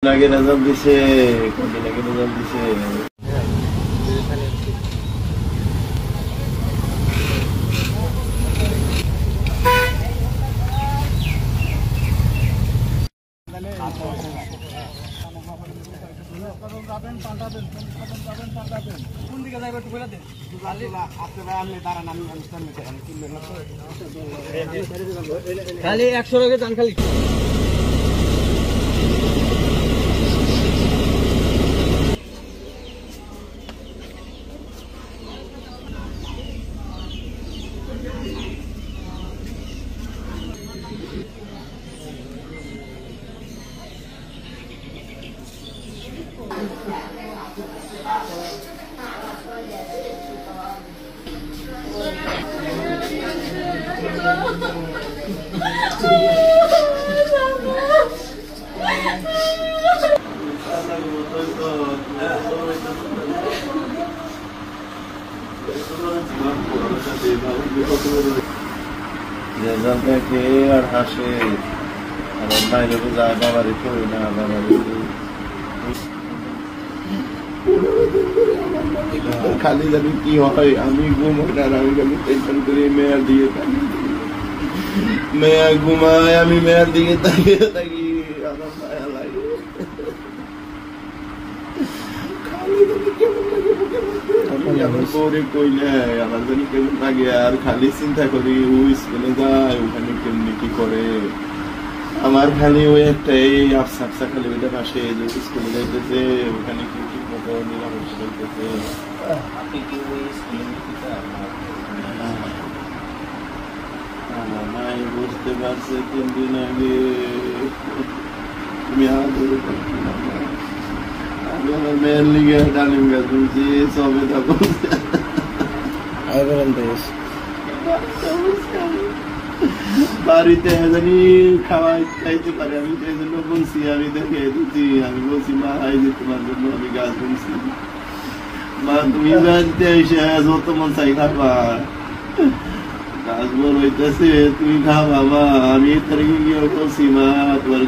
আগে রেজাল্ট দিছে, কদিন আগে রেজাল্ট দিছে। খালি 100 টাকা দান খালি রেজাল্ট দেখে আর হাসে, আর বাইরে যায় বাবারে কই না, বাবারে খালি জানি কি হয়। আমি ঘুম হয় না, আমি খালি টেনশন করি মেয়ের দিকে তাকিয়ে, মেয়া ঘুমায় আমি মেয়ের দিকে তাকিয়ে থাকি, আমার মায়া লাগে। আমার জানি কেমন লাগে, আর খালি চিন্তা করি ও স্কুলে যায় ওখানে কেমনি কি করে। আমার খালি ওই একটাই আফসা আফসা খালি ওইটা পাশে যে স্কুলে যাইতেছে ওখানে কি ঠিক মতো নিরাপত্তা যাইতেছে। মাই বুঝতে পারছে 3 দিন আগে তুমি আমার মেয়ের লিগে ডালিম গাছ বলছি সবে থাকো বাড়িতে জানি খাওয়াই খাইতে পারে। আমি সেই জন্য বলছি, আমি দেখে দিচ্ছি, আমি বলছি মা এই যে তোমার জন্য আমি গাছ বলছি, মা তুমি বাড়িতে এসে যত মন চাই খাবা, গাছ বড় হইতেছে তুমি খাবা মা। আমি তারিখে গিয়ে বলছি মা তোমার